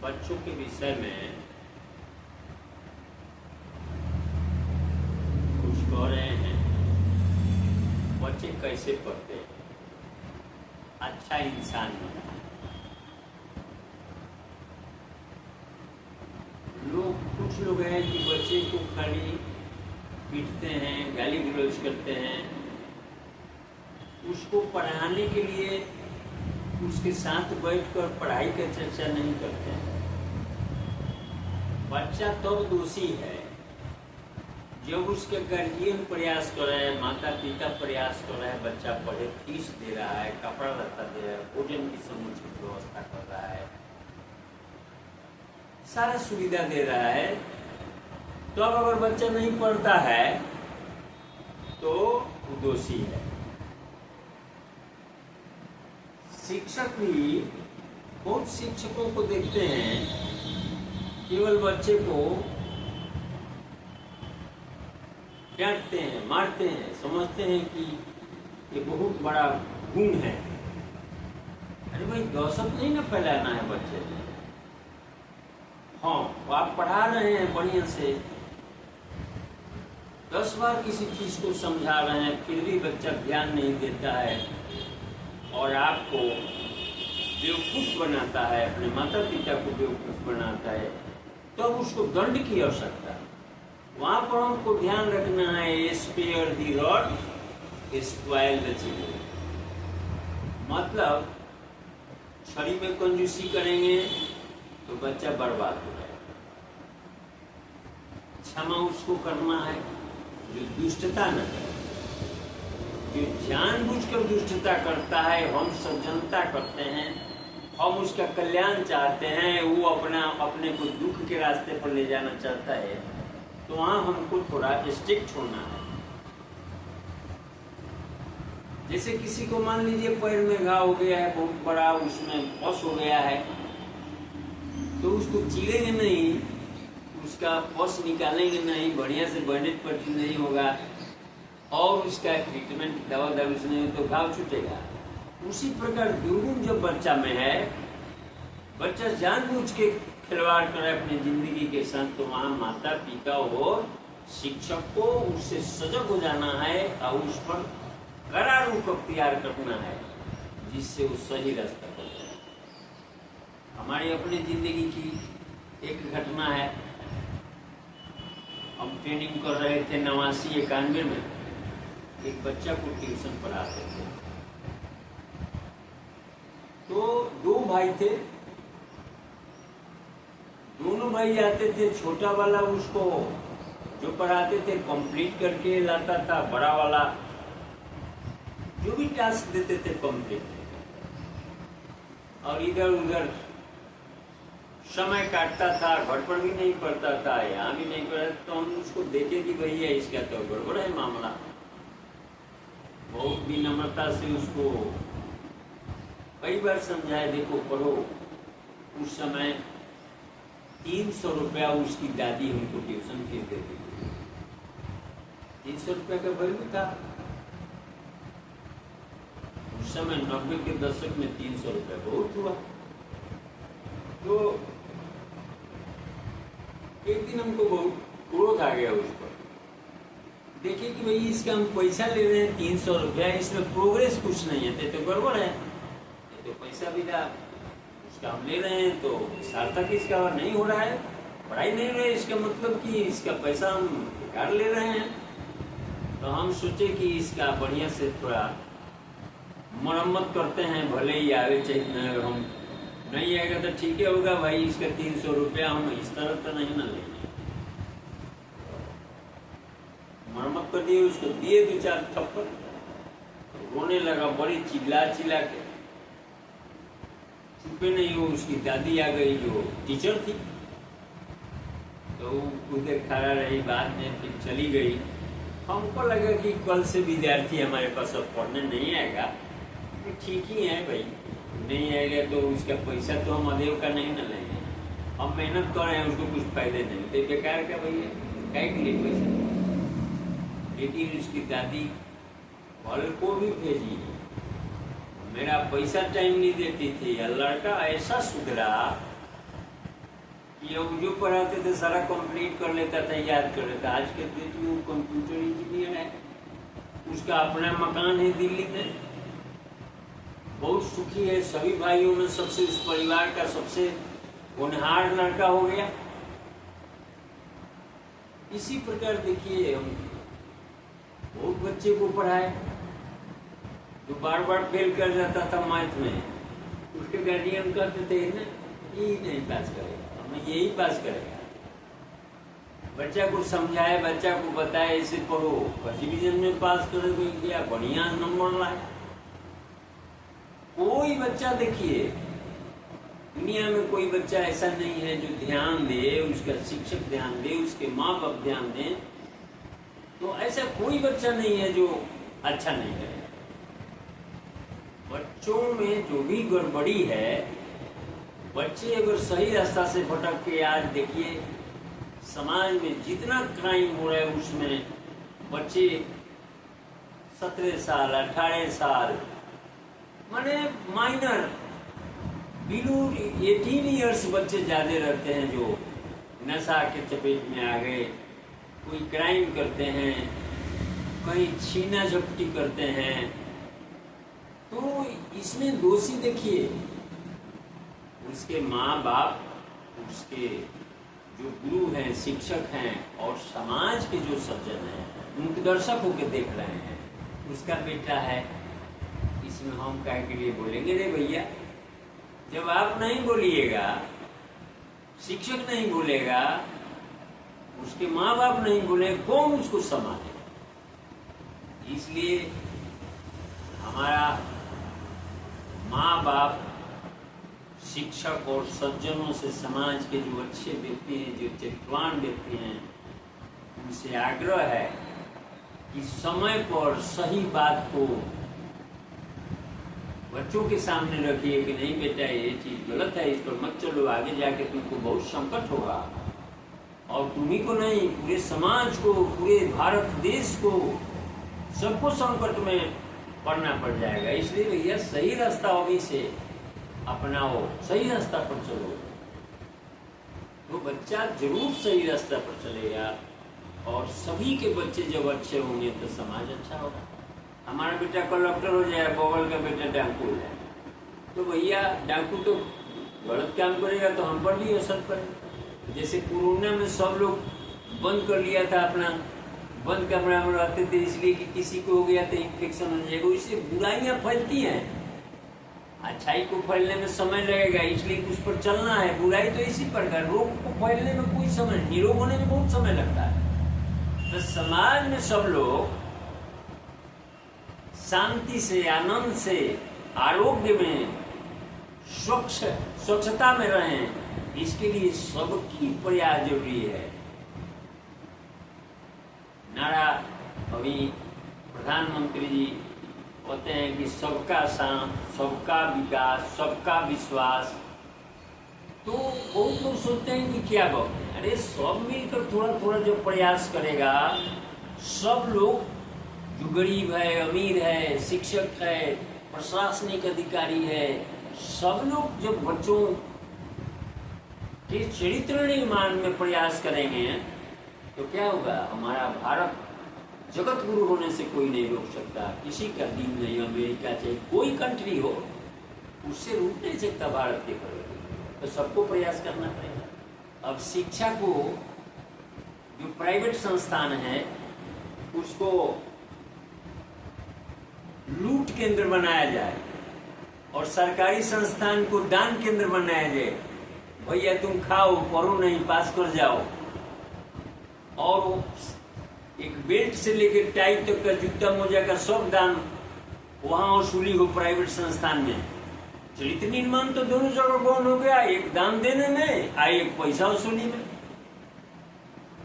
बच्चों के विषय में कुछ कह रहे हैं। बच्चे कैसे पढ़ते हैं, अच्छा इंसान बना। कुछ लोग हैं कि बच्चे को खाली पीटते हैं, गाली गलौज करते हैं। उसको पढ़ाने के लिए उसके साथ बैठकर पढ़ाई का चर्चा नहीं करते हैं। बच्चा तब दोषी है जब उसके गार्जियन प्रयास कर रहे हैं, माता पिता प्रयास कर रहे हैं, बच्चा पढ़े, फीस दे रहा है, कपड़ा लत्ता दे रहा है, भोजन की समुचित व्यवस्था कर रहा है, सारा सुविधा दे रहा है। तो अब अगर बच्चा नहीं पढ़ता है तो वो दोषी है। शिक्षक भी बहुत शिक्षकों को देखते हैं केवल बच्चे को डांटते हैं, मारते हैं, समझते हैं कि ये बहुत बड़ा गुण है। अरे भाई, गौसप नहीं ना फैलाना है बच्चे में। हाँ, वो आप पढ़ा रहे हैं बढ़िया से, 10 बार किसी चीज को समझा रहे हैं, फिर भी बच्चा ध्यान नहीं देता है और आपको बेवकूफ बनाता है, अपने माता पिता को बेवकूफ बनाता है, तो अब उसको दंड की आवश्यकता है। वहां पर हमको ध्यान रखना है, spare the rod spoil the chicken. मतलब छड़ी में कंजूसी करेंगे तो बच्चा बर्बाद हो जाएगा। क्षमा उसको करना है जो दुष्टता न करे, जो जानबूझकर दुष्टता करता है। हम सज्जनता करते हैं, हम उसका कल्याण चाहते हैं, वो अपने को दुख के रास्ते पर ले जाना चाहता है, तो वहां हमको थोड़ा स्ट्रिक्ट होना है। जैसे किसी को मान लीजिए पैर में घाव हो गया है बहुत बड़ा, उसमें पस हो गया है, तो उसको चीरेंगे नहीं, उसका पस निकालेंगे नहीं, बढ़िया से बैंडेज पट्टी नहीं होगा और उसका ट्रीटमेंट दवा दारू से नहीं, तो घाव छूटेगा। उसी प्रकार दुर्गुण जब बच्चा में है, बच्चा जानबूझ के खिलवाड़ करे अपनी जिंदगी के साथ, तो वहाँ माता पिता और शिक्षक को उससे सजग हो जाना है और उस पर कड़ा रुख अख्तियार करना है, जिससे वो सही रास्ता पर जाए। हमारी अपनी जिंदगी की एक घटना है। हम ट्रेनिंग कर रहे थे 89-91 में, एक बच्चा को ट्यूशन पढ़ाते थे। तो 2 भाई थे, दोनों भाई आते थे। छोटा वाला उसको जो पढ़ाते थे कंप्लीट करके लाता था, बड़ा वाला जो भी टास्क देते थे कंप्लीट, और इधर उधर समय काटता था, घर पर भी नहीं पढ़ता था, यहाँ भी नहीं पढ़ता। तो हम उसको देखे कि भैया इसका तो गड़बड़ है मामला। बहुत विनम्रता से उसको कई बार समझाए, देखो पढ़ो। उस समय 300 रुपया उसकी दादी हमको ट्यूशन फीस देती थी। 300 रुपया का वैल्यू था उस समय। 90 के दशक में 300 रुपया बहुत हुआ। तो एक दिन हमको बहुत क्रोध आ गया उस पर। देखिए कि भाई इसका हम पैसा ले रहे हैं 300 रुपया, इसमें प्रोग्रेस कुछ नहीं है, तो गड़बड़ है। तो पैसा भी उसका हम ले रहे हैं तो सार्थक इसका नहीं हो रहा है, पढ़ाई नहीं हो रही है, इसका मतलब कि इसका पैसा हम बेकार ले रहे हैं। तो हम सोचे कि इसका बढ़िया से थोड़ा मरम्मत करते हैं, भले ही आवे चाहे हम नहीं आएगा तो ठीक है होगा भाई, इसका 300 रुपया हम इस तरह तो नहीं ना लेंगे। मरम्मत कर दिए, उसको दिए 2-4 थप्पड़, रोने लगा बड़ी चिल्ला के। चुपे नहीं हो, उसकी दादी आ गई जो टीचर थी, तो उधर खड़ा रही, बाद में फिर चली गई। हमको लगा कि कल से विद्यार्थी हमारे पास अब पढ़ने नहीं आएगा। तो ठीक ही है भाई, नहीं आएगा तो उसका पैसा तो हम अदेव का नहीं ना लेंगे। हम मेहनत कर रहे हैं, उसको कुछ फायदे नहीं, तो बेकार का भैया क्या के लिए पैसा। लेकिन उसकी दादी कल को भी भेजी, मेरा पैसा टाइम नहीं देती थी। लड़का ऐसा सुधरा कि अब जो पढ़ाते थे सारा कंप्लीट कर लेता था, याद कर लेता। आज के डेट में वो कंप्यूटर इंजीनियर है, उसका अपना मकान है दिल्ली में, बहुत सुखी है, सभी भाइयों में सबसे उस परिवार का सबसे होनहार लड़का हो गया। इसी प्रकार देखिए, हम बहुत बच्चे को पढ़ाए जो बार बार फेल कर जाता था मैथ में, उसके गार्जियन कहते थे ना यही नहीं पास करेगा, हमें यही पास करेगा। बच्चा को समझाए, बच्चा को बताए ऐसे पढ़ो, फर्स्ट डिवीजन में पास करोगे क्या, बढ़िया नंबर लाए। कोई बच्चा देखिए, दुनिया में कोई बच्चा ऐसा नहीं है जो ध्यान दे, उसका शिक्षक ध्यान दे, उसके माँ बाप ध्यान दे, तो ऐसा कोई बच्चा नहीं है जो अच्छा नहीं करे। बच्चों में जो भी गड़बड़ी है, बच्चे अगर सही रास्ता से भटक के, आज देखिए समाज में जितना क्राइम हो रहा है उसमें बच्चे 17 साल 18 साल माने माइनर बिलो 18 इयर्स बच्चे ज्यादा रहते हैं जो नशा के चपेट में आ गए, कोई क्राइम करते हैं, कहीं छीना झपटी करते हैं। तो इसमें दोषी देखिए उसके माँ बाप, उसके जो गुरु हैं, शिक्षक हैं, और समाज के जो सज्जन हैं, उनके दर्शक होकर देख रहे हैं। उसका बेटा है, इसमें हम कह के लिए बोलेंगे रे भैया, जब आप नहीं बोलिएगा, शिक्षक नहीं बोलेगा, उसके माँ बाप नहीं बोले, कौन उसको संभालेगा? इसलिए हमारा माँ बाप, शिक्षक और सज्जनों से, समाज के जो अच्छे व्यक्ति हैं, जो चरित्रवान व्यक्ति हैं, उनसे आग्रह है कि समय पर सही बात को बच्चों के सामने रखिए कि नहीं बेटा ये चीज गलत है, इस पर मत चलो, आगे जाके तुमको बहुत संकट होगा, और तुम्ही को नहीं, पूरे समाज को, पूरे भारत देश को, सबको संकट में पड़ना पड़ जाएगा। इसलिए भैया सही रास्ता अभी से अपनाओ, सही रास्ता पर चलो, तो बच्चा जरूर सही रास्ता पर चलेगा, और सभी के बच्चे जब अच्छे होंगे तो समाज अच्छा होगा। हमारा बेटा कलेक्टर हो जाए, बगल का बेटा डाकू है, तो भैया डाकू तो गलत काम करेगा तो हम पर भी असर पड़ेगा। जैसे कोरोना में सब लोग बंद कर लिया था, अपना बंद कमरा में रहते थे, इसलिए कि किसी को हो गया तो इन्फेक्शन हो जाएगा, इससे बुराइयां फैलती हैं। अच्छाई को फैलने में समय लगेगा, इसलिए उस पर चलना है। बुराई तो इसी प्रकार, रोग को फैलने में कोई समय, निरोग होने में बहुत समय लगता है। तो समाज में सब लोग शांति से, आनंद से, आरोग्य में, स्वच्छता में रहें, इसके लिए सबकी प्रयास जरूरी है। नारा अभी प्रधानमंत्री जी कहते हैं कि सबका साथ, सबका विकास, सबका विश्वास। तो बहुत लोग सोचते हैं कि क्या बात है, अरे सब मिलकर थोड़ा थोड़ा जो प्रयास करेगा, सब लोग जो गरीब है, अमीर है, शिक्षक है, प्रशासनिक अधिकारी है, सब लोग जब बच्चों के चरित्र निर्माण में प्रयास करेंगे तो क्या होगा? हमारा भारत जगत गुरु होने से कोई नहीं रोक सकता, किसी का दिन नहीं, अमेरिका चाहे कोई कंट्री हो, उससे रुक नहीं सकता भारत के प्रति। तो सबको प्रयास करना पड़ेगा। अब शिक्षा को जो प्राइवेट संस्थान है उसको लूट केंद्र बनाया जाए और सरकारी संस्थान को दान केंद्र बनाया जाए। भैया तुम खाओ, पढ़ो नहीं, पास कर जाओ, और एक बेल्ट से लेकर टाई तक का, जूता मोजा का सब दान वहां वसूली हो प्राइवेट संस्थान में। चरित्र निर्माण तो दोनों जगह गौन हो गया, एक दान देने में और एक पैसा वसूली में।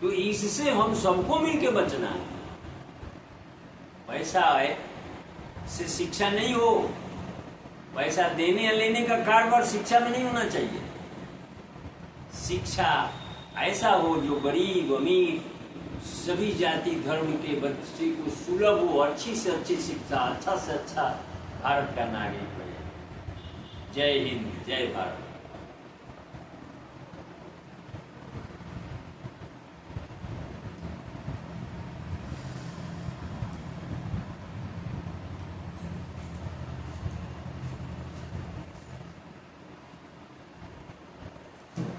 तो इससे हम सबको मिलकर बचना है। पैसा है से शिक्षा नहीं हो, पैसा देने या लेने का कारोबार शिक्षा में नहीं होना चाहिए। शिक्षा ऐसा हो जो गरीब अमीर सभी जाति धर्म के बच्चे को सुलभ हो, अच्छी से अच्छी शिक्षा, अच्छा से अच्छा भारत का नागरिक बने। जय हिंद, जय भारत।